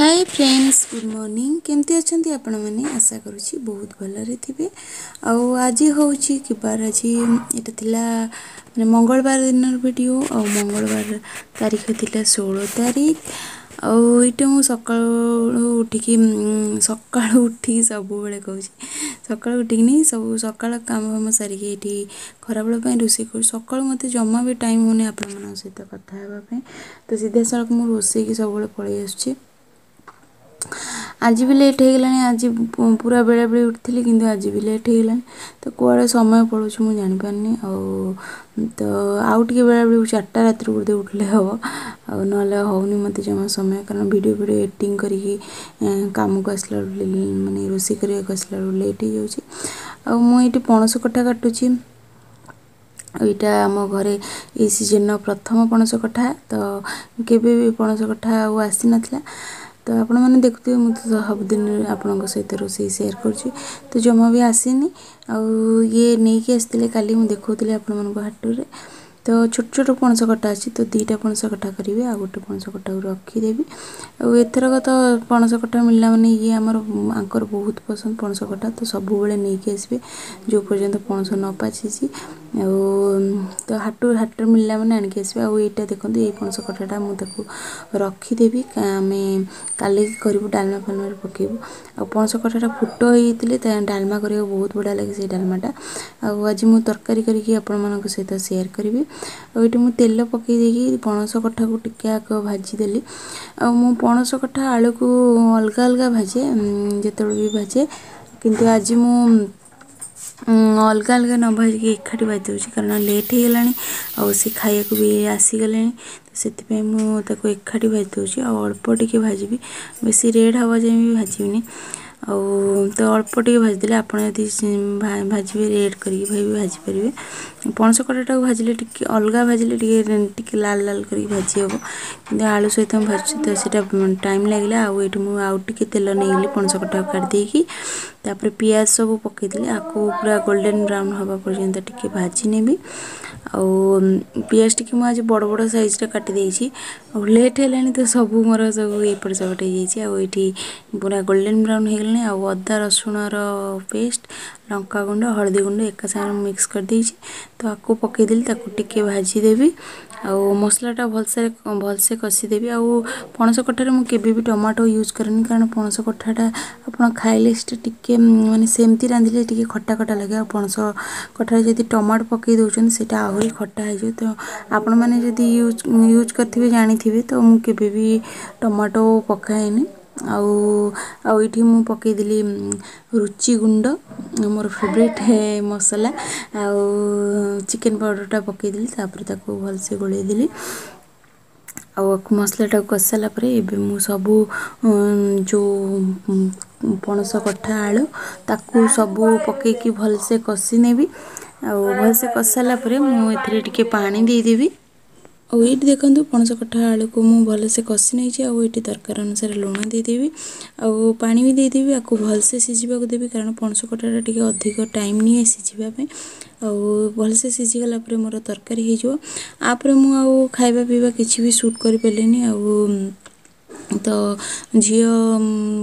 Hi friends good morning केमती अच्छा आपण मैंने आशा करुँची बहुत भलरे थे आज हूँ कि बार आज यहाँ थिला माने मंगलवार दिन वीडियो और मंगलवार तारीख थिला 16 तारीख आईटा मु सका उठिकी सका उठी सब बेले कहूँ सका उठिकी सब सका काम फाम सारिकी ये खराबेल रोषे कर सका मत जमा भी टाइम होने आप सहित कथा तो सीधा साल मुझे रोसे की सब पलि आसुच्छी आज भी लेट हो गलानी आज पूरा बेला बेले उठी किंतु आज भी लेट हो गलानी तो कुआड़े समय पड़ो मुझे जापारनी तो आउ टे बेला बेले 4टा रात बोधे उठले हम ना होनी मत जमा समय कारण वीडियो वीडियो एडिटिंग करके काम को आसला माने रोषे करने आसला लेट हो जाऊँगी मुझे पणस कटा काटुची यहाँ आम घरे ये सीजन प्रथम पणस कटा तो केबे भी पणस कटा आसी नाला तो आपण मैंने देखुए मुझे सबुदिन आपण सहित रोसे सेयार कर तो जमा भी आसीनी ये नहीं कि आसते काली मुझे देखुली आपण मानक हाटुरे तो छोट छोट पणस कटा अच्छी तो 2टा पणस कटा करी आ गोटे पणस कटा रखीदेवी एथरक तो पणस कटा मिलला माने ये आमर आंकर बहुत पसंद पणस कटा तो सब बेले नहीं कि आसबे जो पर्यंत पणस न पाची तो हाटर मिलला माने आनिक आसबे आईटा देखो ये पणस कटाटा मुझे रखीदेवी आम काली करूँ डालमा फालमा पकेबू आ पणस कटाटा फुट होते डालमा करा बहुत बढ़िया लगे से डालमाटा आज मुझे तरकारी करके आपण मान सहित सेयार करी ये मुझे तेल पकई देकी पणस कटा को टिके आग भाजीदेली मु पणस कटा आलू को अलग अलग भाजे जिते भी भाजे किंतु आज मु अलग अलग न भाजिक एकाठी भाजी दूसरी कारण लेट हो गला सी खाया भी आसीगले तो से मुझे एकाठी भाजी दूसरी अल्प टिके भाजी बेसी रेड हवा जाए भी भाजनी तो अल्प टे भाजीदे आप भाजी रेड करके भाजी पारे पणस कटाटा भाजिले टिके अलग भाजिले टिके लाल लाल करके भाजी हम कि आलू सहित भाजी तो सीटा टाइम लगे आउ टे तेल नहीं पणस कटा काटिदेकी तापर पियाज सब पकईदी आपको पूरा गोल्डन ब्राउन हवा पर्यंत टिके भाजी नेबी पियाज टिके मुझे बड़ बड़ साइज काटी देछि लेट है तो सब मोर सब एपट सेपट हो पूरा गोल्डन ब्राउन हो गलानी अदा रसुण पेस्ट लंका गुंड हल्दी गुंड एका सागर मिक्स कर देछि तो आपको पकईदेली टिके भाजीदेवी मसलाटा भलसे कषिदेवी पणस कटार मुझे भी टमाटो यूज करनी कारण पणस कटाटा आप खाइले टिके माने सेमती रांधिले टिके खट्टा खट्टा लगे पणस कटार जब टमाटो पकई दौरान से आहरी खट्टा हो तो आपण मैंने जदि यूज करथिबे जानी तो मुझे भी टमाटो पकाएनी आईटी मु पकईदेली रुचि गुंड मोर फेवरेट है मसला चिकेन पाउडरटा पकईदेली तापर भलसे गोलैदेली मसलाटा कषि सारापर एवं सबू जो पणस कटा आलू ताकू सबू पकईकी भलसे कषि नेबी भलसे कषि सारापर मुझे टिके पानी देदेवी ये देखो पणस कटा आलू को मुझे भलसे कषि नहीं ये दरकार अनुसार लुण देदेवी पानी भी देदेवी आपको भलसे सीझा देवी कारण पणस कटाटा टिके अधिक टाइम नहीं सीझापी भलसे सीझीगला मोर तरकारी होपर मुझे खाଇବା पीवा किसी भी सूट कर पारे तो झील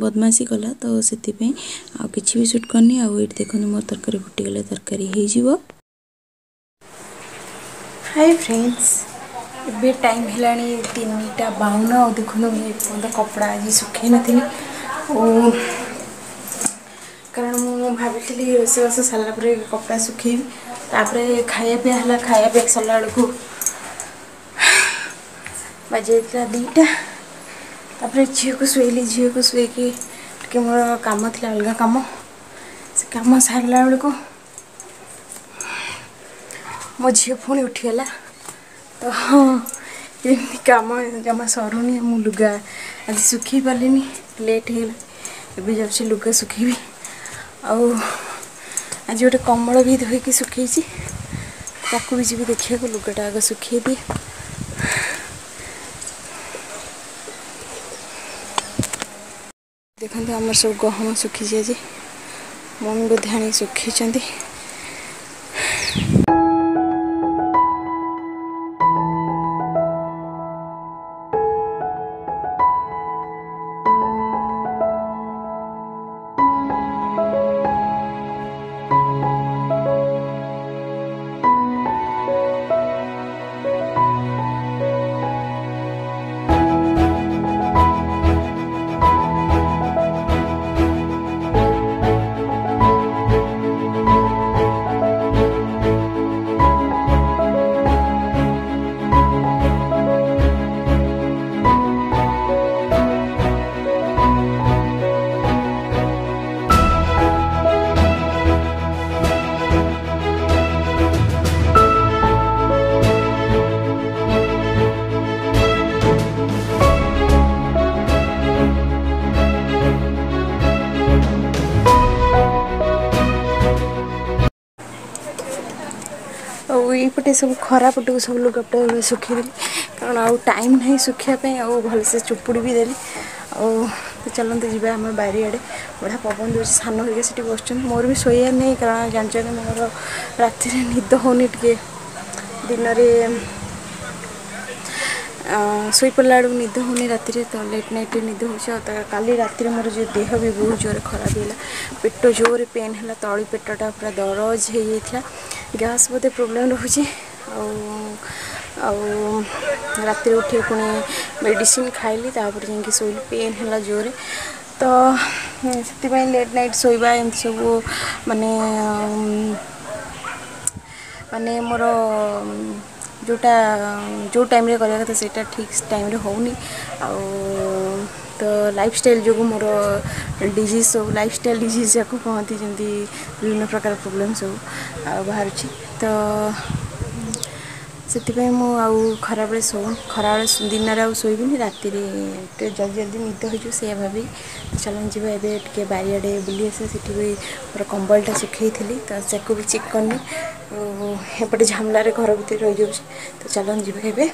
बदमाशी कला तो से किसी भी सूट करनी ये देखो मोर तरकारी फुटीगले तरकारी हो हाय फ्रेंड्स ए टाइम है 3:52 देखो मुझे कपड़ा आज सुखई नी कारण मुझे भाभी रोषेबास सारापर कपड़ा सुखेबी तापर खाया पिया खाया पिया सरला बेलू बजे 2टा तापर झील को शुएकी मोर कम थी अलग कम से कम सारा बेलू मो झी पुणी उठीगला तो एमती कम जमा सरुनी मु लुगा आज सुखी पारे लेट हो गला जाऊँ लुगा सुखेबी आज गोटे कम्बल भी धोईकी सुखी ताकू भी जी देखा लुगाटा आग सुखेबी देखते आम सब गहम सुखी आज मम्मी को ध्यान सुखी एपटे सब खरा पट को सब लुगापटा सुखेदेली कारण आउ टाइम नहीं सुखापी आउ भलसे चुपुड़ी भी देली तो चलते जी आम बारियाड़े बढ़िया पवन दूसरी सान होगा सीटी बस मोर भी शोयार नहीं कारण जानते मोर राति निद होनी टे दिन शोई पड़ा बेलू निद होनी राति तो लेट नाइट निद हो काली राति मोर जो देह भी बहुत जोर खराब है पेट जोर पेन है तली पेटा पूरा दरज हो जाता गैस बोधे प्रोब्लेम रोचे राति उठे पुणी मेडिसिन खाइली तापर जाकि शोली पेन है जोर तो से लेट नाइट शोवा एम सब माने माने मोर जोटा जो टाइम रे करिया कथा सेटा ठीक टाइम रे होनी तो लाइफस्टाइल जो मोर डिजीज सब लाइफस्टाइल डिजीज या कहती जमी विभिन्न प्रकार प्रोब्लेम सब बाहर तो से मुझे खरा बेले शो खरा बेले दिन में शोबनी राति जल्दी जल्दी निद हो से भाभी तो चलन जी ए बारियाड़े बुली आसे सीटी भी मोर कंबलटा सुखई थी तो से भी चेक करनी एपटे झामलारे घर भर रही जाऊँ तो चलन जी ए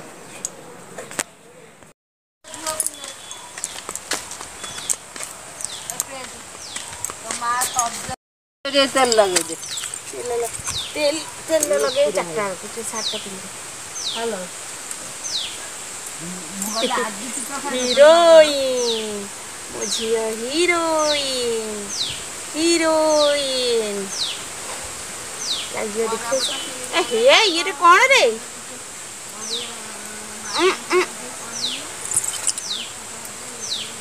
तेल लगे तेल तेल लगे चार्टा सार्टा पिंधे हेलो हीरोइन मो झियो हीरोइन हीरोइन लागियो देखो हे ये कौन रे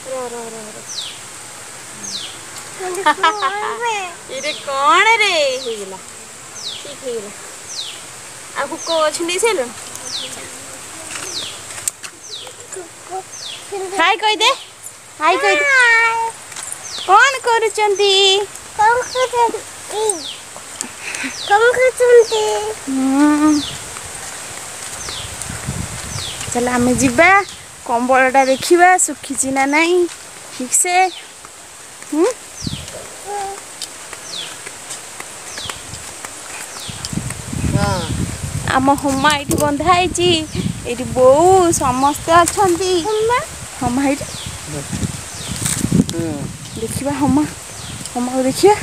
रो रो रो रो ये कौन रे होगला ठीक होगला आ कुको छुंडी सेलु हाय कह दे हाय कह दे कौन करूचंती चल आम जीवा कंबलटा देखा सुखी ना नहीं ठीक से आम हमा ये बंधाई ये बो समस्ते अच्छा हमा ये देखा हमा हमा को देखिए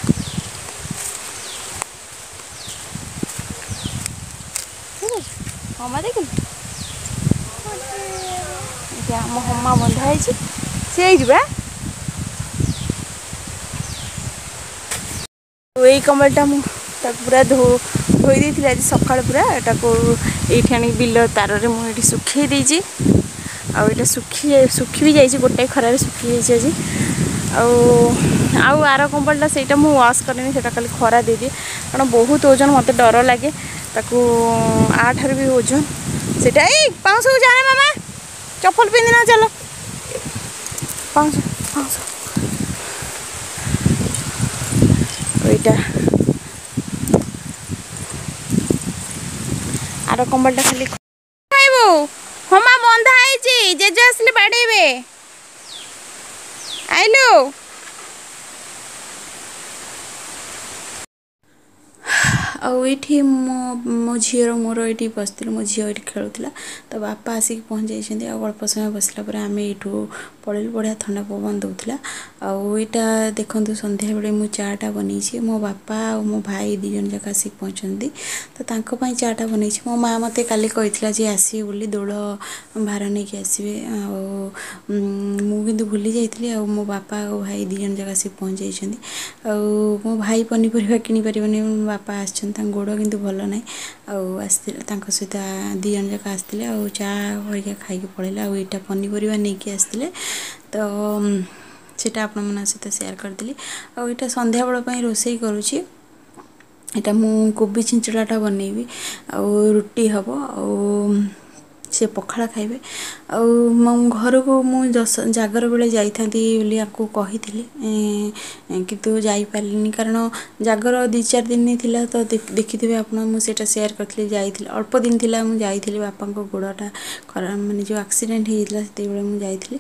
हमा देख आम हमा बंधाई सी यही कमलटा मुझे पूरा धोई थी आज सकाल पूरा ये आनी बिल तार मुझे सुखी देती आईटा सुखी भी जाइए गोटे खरार सुखी जाइए आउ आर कंबलटा से मुझे वाश करें से खाली खरा दे दिए कारण बहुत ओजन मत डर लगे आठार भी ओजन से पाँच को जाए मामा चप्पल पिंधना चलो पाँच पाँच एटा आर कंबलटा खाली खाइबो हमा बंधा है जेजे आसले बाड़ेबे आइलो आठी मो झीर मोर ये बसलु मो झी ये खेलुला तो बापा आसिक पहुँच जाइए अल्प समय बसला आम यू पलू बढ़िया ठंडा पवन दूसरा आईटा देखु संध्या बेले मुझे चाटा बनई मो बापा और मो भाई दी जन जाक आसिक पहुँचती तो तांको चाटा बनई मो माँ मत काली कही जे आसवे बोली दौड़ भार नहीं कि आसवे मुझे भूली जाइए मो बापा और भाई दी जन जाक आसिक पहुँच जाइए मो भाई पनीपरिया किनी पारिबनी मो बापा आस गोड़ कि भल ना सहित दी जन जाक आसते चा हरिका खाई पड़ेगा आईटा पनीपरिया नहीं कि आसते तो सेटा आपण मन सहित शेयर करदेली आईटा संध्या बेल रोसई करुँची यहाँ मु कोबी छिंचड़ाटा बनैबी आ रुटी हम से पखाला खाइबे आउ मो घर को मु जागर बेले जाइथांती बोली आपको कही किंतु जाई पारलिनी कारण जागर 2-4 दिन थिला तो देखिथिबे आपण मु सेटा शेयर करथली जाइथिल अल्प दिन थिला मु जाइथिली बापा को गोड़टा खरा माने जो एक्सीडेंट हेइतला सेते बेले मु जाइथिली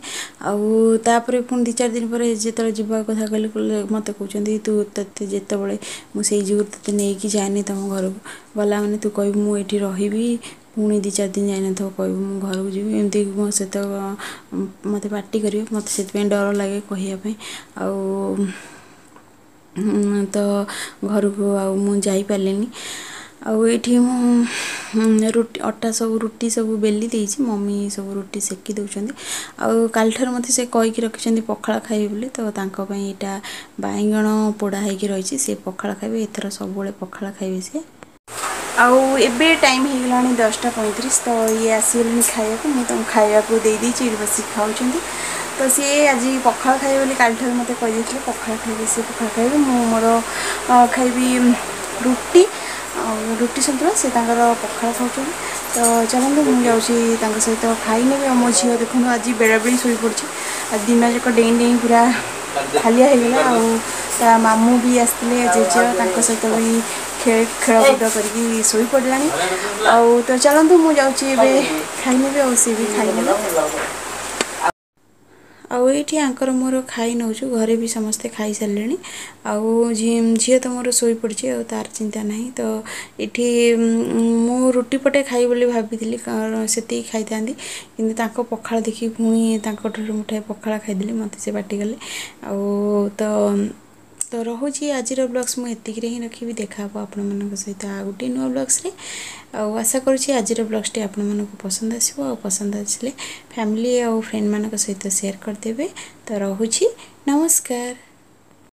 आउ तापरे पुन 2-4 दिन पर जेतले जीवा कथा कहले मते कहउचंदी तू तते जेते बेले मु सेई जुर तते नै कि जाने तम घर को गला माने तू कहबी मु एठी रहिबी पुणी 2-4 दिन जाइन तो कहबी मु घर को जीवी एमती मो से तो मत पार्टी करिवे मत से डर लगे कहया आउ तो घर को आउ मु जाई पारलिनी आउ एठी मु रोटी अटा सब रोटी सब बेली देइछि मम्मी सब रोटी सेकी दउचंदी आउ काल ठर मते से कहि कि रखिसंदी पखाला खाइबे बोली तो तांको पई एटा बाइगण पोड़ा हेकि रहिछि से पखाला खाइबे एथरा सब बेले पखाला खाइबे से आउ एबे टाइम हो गलानी 10:35 तो ये आसीगले खाया को मुझे खाया को दे दी चिड़ बस खाऊँच तो सी आज पखाला खाइबे बोली काल ठर मते कहि देथिले पखाला खाइबे से पखाला खाइबे मु मोर खाइबी रुटी रुटी सन्तुला से तांकर पखाला खाऊँ तो चलते मुझे जाऊँगी सहित खाई ने मो झील देखो आज बेड़ा बेड़ी शोई पड़ी दिन जाक डेई डेई पूरा खालिया होगला आ मामू भी आसते जेज सहित भी खेलकूद करके शोई पड़ा आउ तो चलतु मुझे जाऊँगी खाई आ सी भी खाई आउठी आंकर मोर खाई नौ घरे भी समस्ते खाई सारे आउ झी तो मोर शोई पड़ी आ तार चिंता नहीं तो ये मु रुटी पटे खाई बोली भाभी से खाई था कि पखाला देखी पुणी मुठाए पखाला खाईदेली मत से पाटिगले तो रोचे आज ब्लॉग्स मुझे ही रखी देखा आपण मान सहित आ गोटे नुआ ब्लॉग्स रे आशा करुँची आज ब्लॉग्सटी आपण मानक पसंद आसो पसंद आसले फैमिली और फ्रेंड मान सहित शेयर करदेवे तो रोचे नमस्कार।